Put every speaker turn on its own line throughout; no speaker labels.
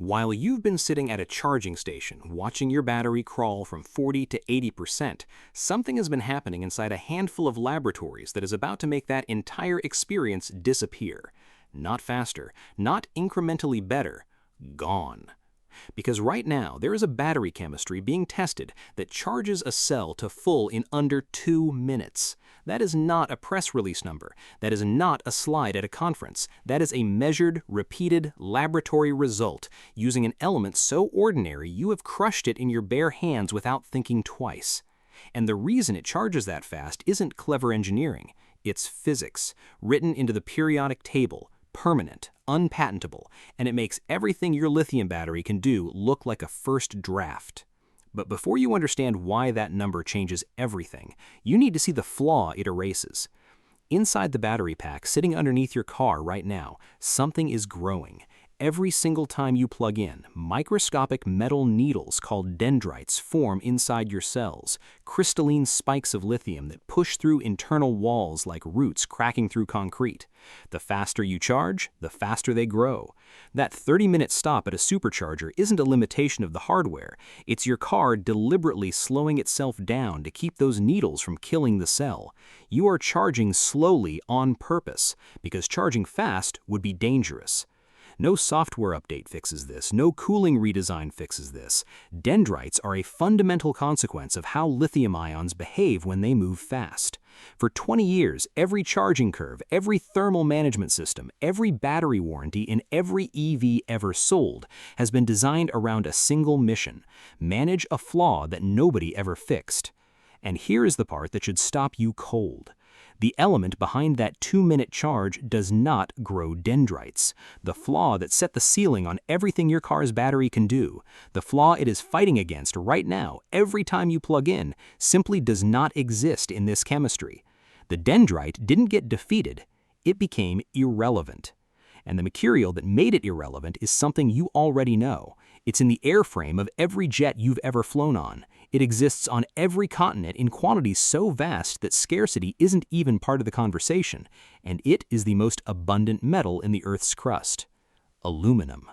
While you've been sitting at a charging station watching your battery crawl from 40 to 80%, something has been happening inside a handful of laboratories that is about to make that entire experience disappear. Not faster, not incrementally better, gone. Because right now, there is a battery chemistry being tested that charges a cell to full in under 2 minutes. That is not a press release number. That is not a slide at a conference. That is a measured, repeated laboratory result using an element so ordinary you have crushed it in your bare hands without thinking twice. And the reason it charges that fast isn't clever engineering. It's physics, written into the periodic table, permanent, unpatentable, and it makes everything your lithium battery can do look like a first draft. But before you understand why that number changes everything, you need to see the flaw it erases. Inside the battery pack, sitting underneath your car right now, something is growing. Every single time you plug in, microscopic metal needles called dendrites form inside your cells, crystalline spikes of lithium that push through internal walls like roots cracking through concrete. The faster you charge, the faster they grow. That 30-minute stop at a supercharger isn't a limitation of the hardware. It's your car deliberately slowing itself down to keep those needles from killing the cell. You are charging slowly on purpose, because charging fast would be dangerous. No software update fixes this. No cooling redesign fixes this. Dendrites are a fundamental consequence of how lithium ions behave when they move fast. For 20 years, every charging curve, every thermal management system, every battery warranty in every EV ever sold has been designed around a single mission: manage a flaw that nobody ever fixed. And here is the part that should stop you cold. The element behind that 2-minute charge does not grow dendrites. The flaw that set the ceiling on everything your car's battery can do, the flaw it is fighting against right now every time you plug in, simply does not exist in this chemistry. The dendrite didn't get defeated, it became irrelevant. And the material that made it irrelevant is something you already know. It's in the airframe of every jet you've ever flown on. It exists on every continent in quantities so vast that scarcity isn't even part of the conversation, and it is the most abundant metal in the Earth's crust: aluminum.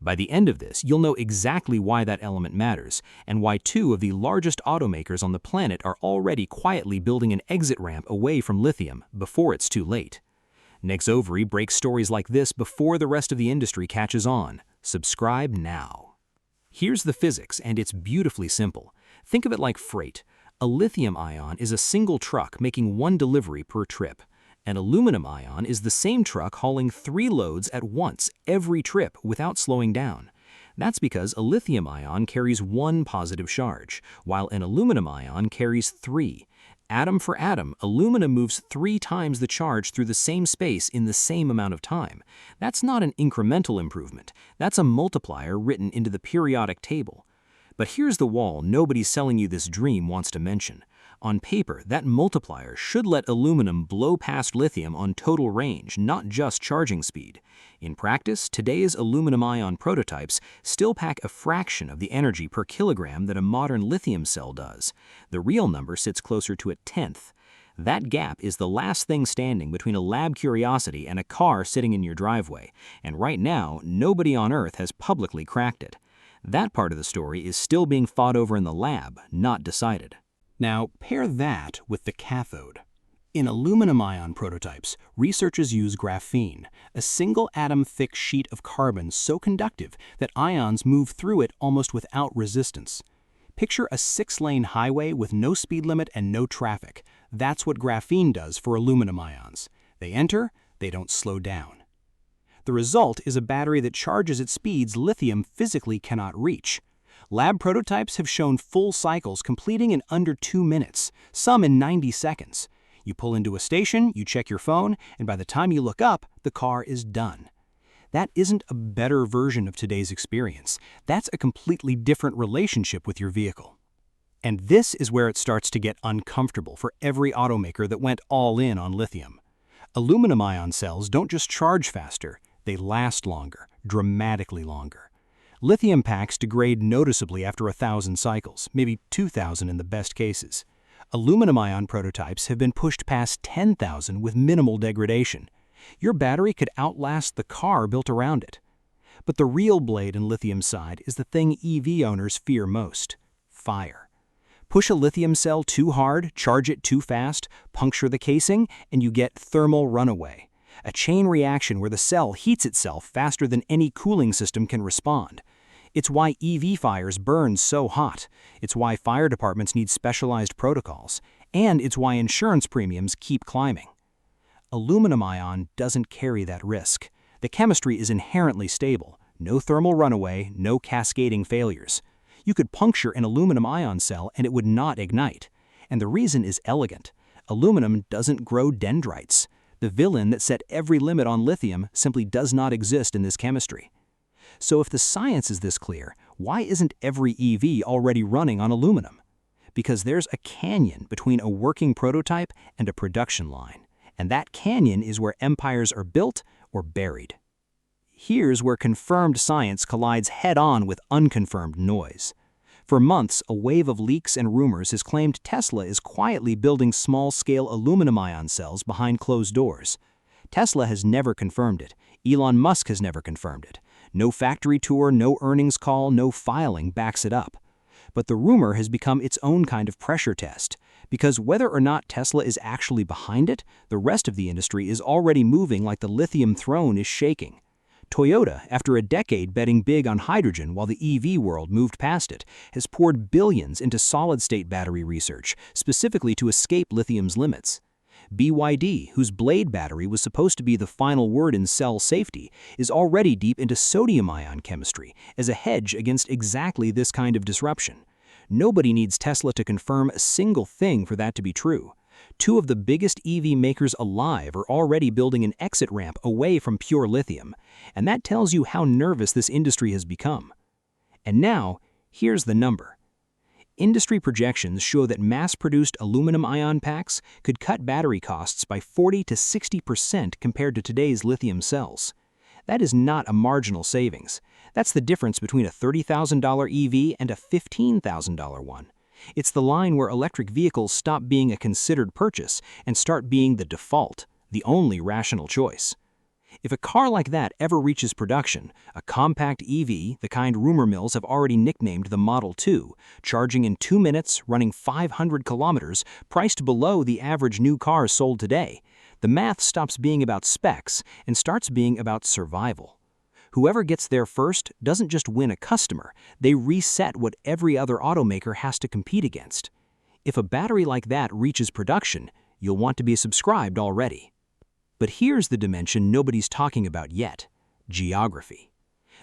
By the end of this, you'll know exactly why that element matters, and why two of the largest automakers on the planet are already quietly building an exit ramp away from lithium before it's too late. Nexovery breaks stories like this before the rest of the industry catches on. Subscribe now. Here's the physics, and it's beautifully simple. Think of it like freight. A lithium ion is a single truck making one delivery per trip. An aluminum ion is the same truck hauling 3 loads at once every trip without slowing down. That's because a lithium ion carries 1 positive charge, while an aluminum ion carries 3. Atom for atom, aluminum moves 3 times the charge through the same space in the same amount of time. That's not an incremental improvement. That's a multiplier written into the periodic table. But here's the wall nobody selling you this dream wants to mention. On paper, that multiplier should let aluminum blow past lithium on total range, not just charging speed. In practice, today's aluminum-ion prototypes still pack a fraction of the energy per kilogram that a modern lithium cell does. The real number sits closer to 1/10. That gap is the last thing standing between a lab curiosity and a car sitting in your driveway, and right now, nobody on Earth has publicly cracked it. That part of the story is still being fought over in the lab, not decided. Now, pair that with the cathode. In aluminum-ion prototypes, researchers use graphene, a single-atom-thick sheet of carbon so conductive that ions move through it almost without resistance. Picture a 6-lane highway with no speed limit and no traffic. That's what graphene does for aluminum ions. They enter, they don't slow down. The result is a battery that charges at speeds lithium physically cannot reach. Lab prototypes have shown full cycles completing in under 2 minutes, some in 90 seconds. You pull into a station, you check your phone, and by the time you look up, the car is done. That isn't a better version of today's experience. That's a completely different relationship with your vehicle. And this is where it starts to get uncomfortable for every automaker that went all in on lithium. Aluminum-ion cells don't just charge faster, they last longer, dramatically longer. Lithium packs degrade noticeably after 1,000 cycles, maybe 2,000 in the best cases. Aluminum-ion prototypes have been pushed past 10,000 with minimal degradation. Your battery could outlast the car built around it.
But the real blade in lithium's side is the thing EV owners fear most: fire. Push a lithium cell too hard, charge it too fast, puncture the casing, and you get thermal runaway. A chain reaction where the cell heats itself faster than any cooling system can respond. It's why EV fires burn so hot. It's why fire departments need specialized protocols. And it's why insurance premiums keep climbing. Aluminum ion doesn't carry that risk. The chemistry is inherently stable. No thermal runaway, no cascading failures. You could puncture an aluminum ion cell and it would not ignite. And the reason is elegant. Aluminum doesn't grow dendrites. The villain that set every limit on lithium simply does not exist in this chemistry. So if the science is this clear, why isn't every EV already running on aluminum? Because there's a canyon between a working prototype and a production line. And that canyon is where empires are built or buried. Here's where confirmed science collides head-on with unconfirmed noise. For months, a wave of leaks and rumors has claimed Tesla is quietly building small-scale aluminum ion cells behind closed doors. Tesla has never confirmed it. Elon Musk has never confirmed it. No factory tour, no earnings call, no filing backs it up. But the rumor has become its own kind of pressure test, because whether or not Tesla is actually behind it, the rest of the industry is already moving like the lithium throne is shaking. Toyota, after a decade betting big on hydrogen while the EV world moved past it, has poured billions into solid-state battery research, specifically to escape lithium's limits. BYD, whose blade battery was supposed to be the final word in cell safety, is already deep into sodium-ion chemistry as a hedge against exactly this kind of disruption. Nobody needs Tesla to confirm a single thing for that to be true. Two of the biggest EV makers alive are already building an exit ramp away from pure lithium, and that tells you how nervous this industry has become. And now, here's the number. Industry projections show that mass-produced aluminum ion packs could cut battery costs by 40 to 60% compared to today's lithium cells. That is not a marginal savings. That's the difference between a $30,000 EV and a $15,000 one. It's the line where electric vehicles stop being a considered purchase and start being the default, the only rational choice. If a car like that ever reaches production, a compact EV, the kind rumor mills have already nicknamed the Model 2, charging in 2 minutes, running 500 kilometers, priced below the average new cars sold today, the math stops being about specs and starts being about survival. Whoever gets there first doesn't just win a customer, they reset what every other automaker has to compete against. If a battery like that reaches production, you'll want to be subscribed already. But here's the dimension nobody's talking about yet: geography.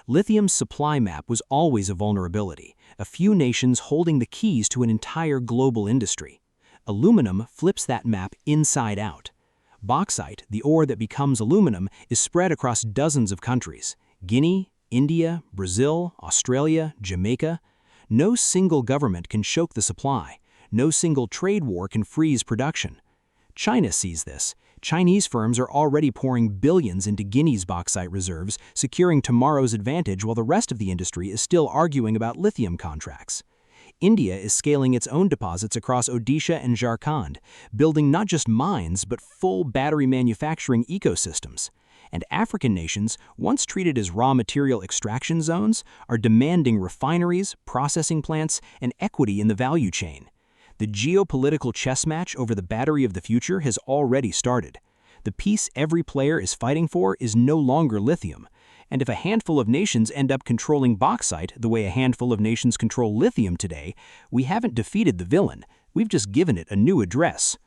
Lithium's supply map was always a vulnerability, a few nations holding the keys to an entire global industry. Aluminum flips that map inside out. Bauxite, the ore that becomes aluminum, is spread across dozens of countries: Guinea, India, Brazil, Australia, Jamaica. No single government can choke the supply. No single trade war can freeze production. China sees this. Chinese firms are already pouring billions into Guinea's bauxite reserves, securing tomorrow's advantage while the rest of the industry is still arguing about lithium contracts. India is scaling its own deposits across Odisha and Jharkhand, building not just mines but full battery manufacturing ecosystems. And African nations, once treated as raw material extraction zones, are demanding refineries, processing plants, and equity in the value chain. The geopolitical chess match over the battery of the future has already started. The piece every player is fighting for is no longer lithium. And if a handful of nations end up controlling bauxite the way a handful of nations control lithium today, we haven't defeated the villain, we've just given it a new address.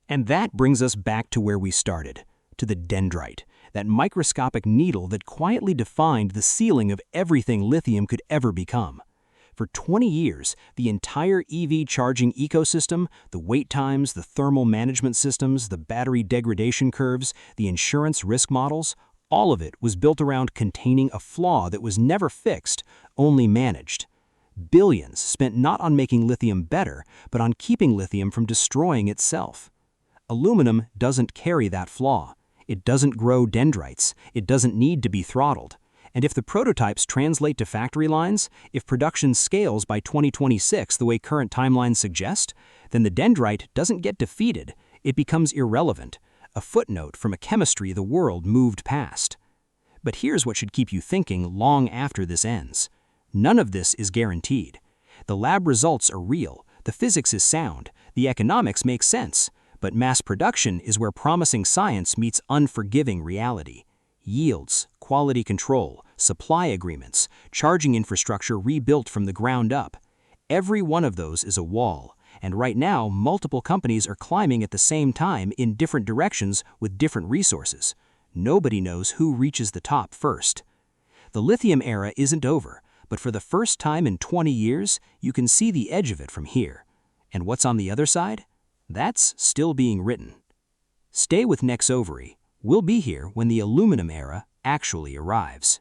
And that brings us back to where we started, to the dendrite, that microscopic needle that quietly defined the ceiling of everything lithium could ever become. For 20 years, the entire EV charging ecosystem, the wait times, the thermal management systems, the battery degradation curves, the insurance risk models, all of it was built around containing a flaw that was never fixed, only managed. Billions spent not on making lithium better, but on keeping lithium from destroying itself. Aluminum doesn't carry that flaw. It doesn't grow dendrites. It doesn't need to be throttled. And if the prototypes translate to factory lines, if production scales by 2026 the way current timelines suggest, then the dendrite doesn't get defeated. It becomes irrelevant, a footnote from a chemistry the world moved past. But here's what should keep you thinking long after this ends. None of this is guaranteed. The lab results are real, the physics is sound, the economics make sense, but mass production is where promising science meets unforgiving reality. Yields, quality control, supply agreements, charging infrastructure rebuilt from the ground up. Every one of those is a wall, and right now multiple companies are climbing at the same time in different directions with different resources. Nobody knows who reaches the top first. The lithium era isn't over, but for the first time in 20 years, you can see the edge of it from here. And what's on the other side? That's still being written. Stay with Nexovery. We'll be here when the aluminum era actually arrives.